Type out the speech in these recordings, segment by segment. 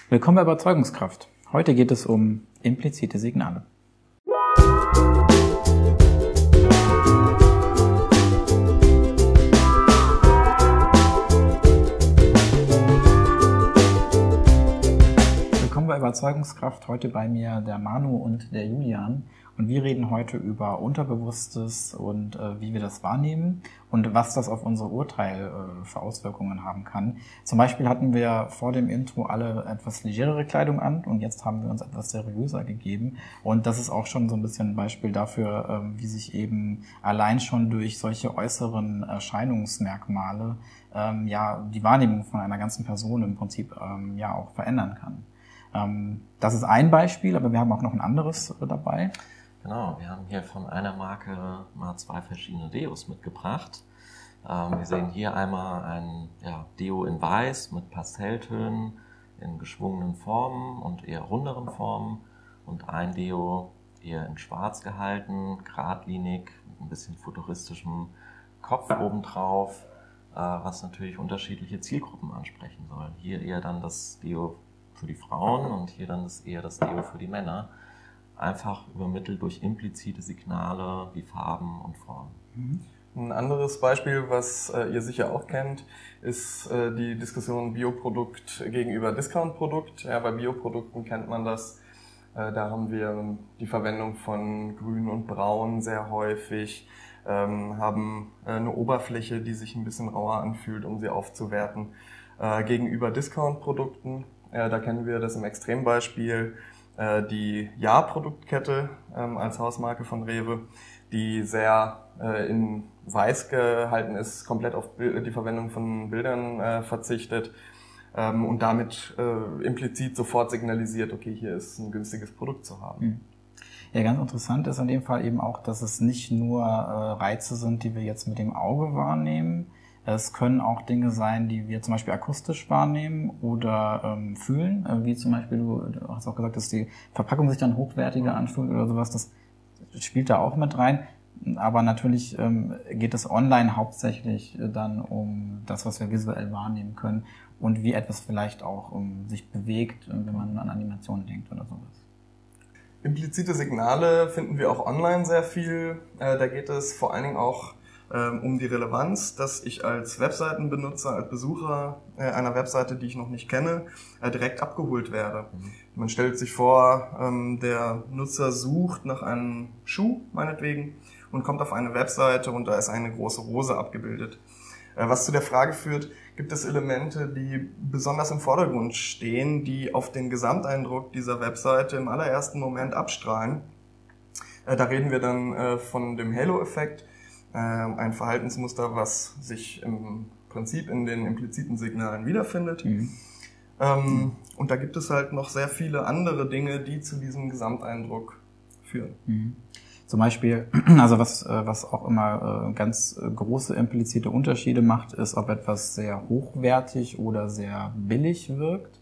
Willkommen bei Überzeugungskraft. Heute geht es um implizite Signale. Willkommen bei Überzeugungskraft. Heute bei mir der Manu und der Julian. Und wir reden heute über Unterbewusstes und wie wir das wahrnehmen und was das auf unser Urteil für Auswirkungen haben kann. Zum Beispiel hatten wir vor dem Intro alle etwas legerere Kleidung an und jetzt haben wir uns etwas seriöser gegeben. Und das ist auch schon so ein bisschen ein Beispiel dafür, wie sich eben allein schon durch solche äußeren Erscheinungsmerkmale die Wahrnehmung von einer ganzen Person im Prinzip auch verändern kann. Das ist ein Beispiel, aber wir haben auch noch ein anderes dabei. Genau, wir haben hier von einer Marke mal zwei verschiedene Deos mitgebracht. Wir sehen hier einmal ein Deo in Weiß mit Pastelltönen in geschwungenen Formen und eher runderen Formen und ein Deo eher in Schwarz gehalten, geradlinig, mit ein bisschen futuristischem Kopf obendrauf, was natürlich unterschiedliche Zielgruppen ansprechen soll. Hier eher dann das Deo für die Frauen und hier dann eher das Deo für die Männer. Einfach übermittelt durch implizite Signale wie Farben und Formen. Ein anderes Beispiel, was ihr sicher auch kennt, ist die Diskussion Bioprodukt gegenüber Discountprodukt. Ja, bei Bioprodukten kennt man das. Da haben wir die Verwendung von Grün und Braun sehr häufig, haben eine Oberfläche, die sich ein bisschen rauer anfühlt, um sie aufzuwerten. Gegenüber Discountprodukten, da kennen wir das im Extrembeispiel, die Ja-Produktkette als Hausmarke von Rewe, die sehr in Weiß gehalten ist, komplett auf die Verwendung von Bildern verzichtet und damit implizit sofort signalisiert, okay, hier ist ein günstiges Produkt zu haben. Ja, ganz interessant ist in dem Fall eben auch, dass es nicht nur Reize sind, die wir jetzt mit dem Auge wahrnehmen. Es können auch Dinge sein, die wir zum Beispiel akustisch wahrnehmen oder fühlen, wie zum Beispiel, du hast auch gesagt, dass die Verpackung sich dann hochwertiger anfühlt oder sowas, das spielt da auch mit rein. Aber natürlich geht es online hauptsächlich dann um das, was wir visuell wahrnehmen können und wie etwas vielleicht auch sich bewegt, wenn man an Animationen denkt oder sowas. Implizite Signale finden wir auch online sehr viel. Da geht es vor allen Dingen auch um die Relevanz, dass ich als Webseitenbenutzer, als Besucher einer Webseite, die ich noch nicht kenne, direkt abgeholt werde. Man stellt sich vor, der Nutzer sucht nach einem Schuh, meinetwegen, und kommt auf eine Webseite und da ist eine große Rose abgebildet. Was zu der Frage führt, gibt es Elemente, die besonders im Vordergrund stehen, die auf den Gesamteindruck dieser Webseite im allerersten Moment abstrahlen. Da reden wir dann von dem Halo-Effekt, ein Verhaltensmuster, was sich im Prinzip in den impliziten Signalen wiederfindet. Und da gibt es halt noch sehr viele andere Dinge, die zu diesem Gesamteindruck führen. Zum Beispiel, also was auch immer ganz große implizite Unterschiede macht, ist, ob etwas sehr hochwertig oder sehr billig wirkt.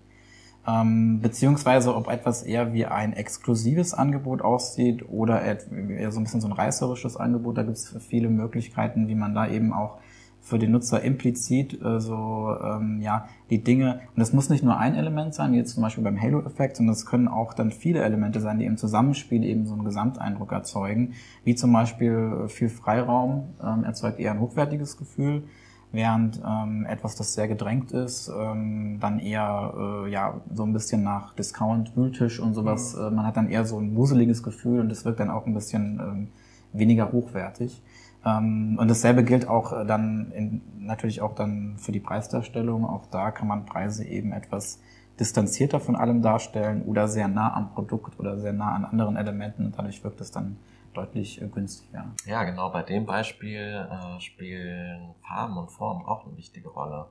Beziehungsweise ob etwas eher wie ein exklusives Angebot aussieht oder eher so ein bisschen so ein reißerisches Angebot. Da gibt es viele Möglichkeiten, wie man da eben auch für den Nutzer implizit die Dinge, und das muss nicht nur ein Element sein, wie jetzt zum Beispiel beim Halo-Effekt, sondern es können auch dann viele Elemente sein, die im Zusammenspiel eben so einen Gesamteindruck erzeugen, wie zum Beispiel viel Freiraum erzeugt eher ein hochwertiges Gefühl, während etwas, das sehr gedrängt ist, dann eher so ein bisschen nach Discount, Wühltisch und sowas. Man hat dann eher so ein wuseliges Gefühl und es wirkt dann auch ein bisschen weniger hochwertig. Und dasselbe gilt auch dann natürlich auch dann für die Preisdarstellung. Auch da kann man Preise eben etwas distanzierter von allem darstellen oder sehr nah am Produkt oder sehr nah an anderen Elementen und dadurch wirkt es dann deutlich günstiger. Ja, genau. Bei dem Beispiel spielen Farben und Formen auch eine wichtige Rolle.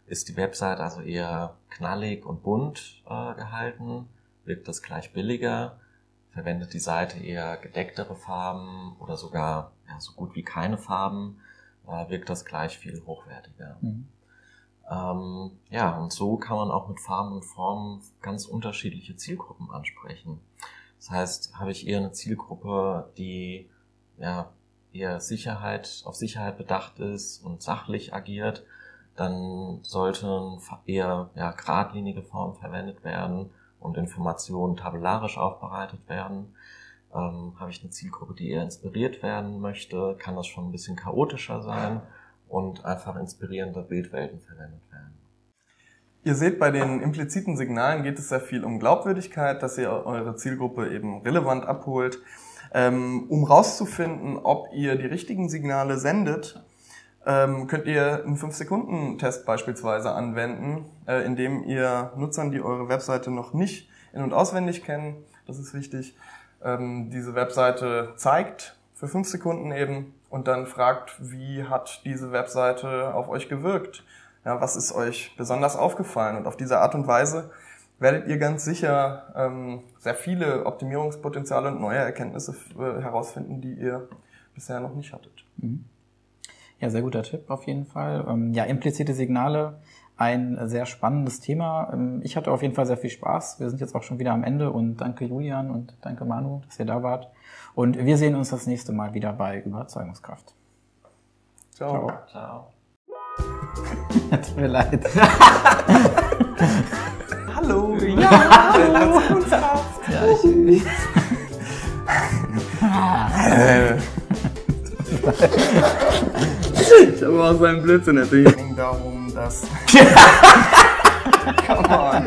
Ist die Website also eher knallig und bunt gehalten, wirkt das gleich billiger. Verwendet die Seite eher gedecktere Farben oder sogar so gut wie keine Farben, wirkt das gleich viel hochwertiger. Und so kann man auch mit Farben und Formen ganz unterschiedliche Zielgruppen ansprechen. Das heißt, habe ich eher eine Zielgruppe, die eher auf Sicherheit bedacht ist und sachlich agiert, dann sollten eher geradlinige Formen verwendet werden und Informationen tabellarisch aufbereitet werden. Habe ich eine Zielgruppe, die eher inspiriert werden möchte, kann das schon ein bisschen chaotischer sein und einfach inspirierende Bildwelten verwendet werden. Ihr seht, bei den impliziten Signalen geht es sehr viel um Glaubwürdigkeit, dass ihr eure Zielgruppe eben relevant abholt. Um rauszufinden, ob ihr die richtigen Signale sendet, könnt ihr einen 5-Sekunden-Test beispielsweise anwenden, indem ihr Nutzern, die eure Webseite noch nicht in- und auswendig kennen, das ist wichtig, diese Webseite zeigt für 5 Sekunden eben und dann fragt, wie hat diese Webseite auf euch gewirkt? Ja, was ist euch besonders aufgefallen? Und auf diese Art und Weise werdet ihr ganz sicher sehr viele Optimierungspotenziale und neue Erkenntnisse herausfinden, die ihr bisher noch nicht hattet. Ja, sehr guter Tipp auf jeden Fall. Ja, implizite Signale, ein sehr spannendes Thema. Ich hatte auf jeden Fall sehr viel Spaß. Wir sind jetzt auch schon wieder am Ende und danke Julian und danke Manu, dass ihr da wart. Und wir sehen uns das nächste Mal wieder bei Überzeugungskraft. Ciao. Ciao. Tut mir leid. Hallo. Ja, hallo. Ja, ich habe auch seinen Blödsinn erzählt. Es ging darum, dass... Come on.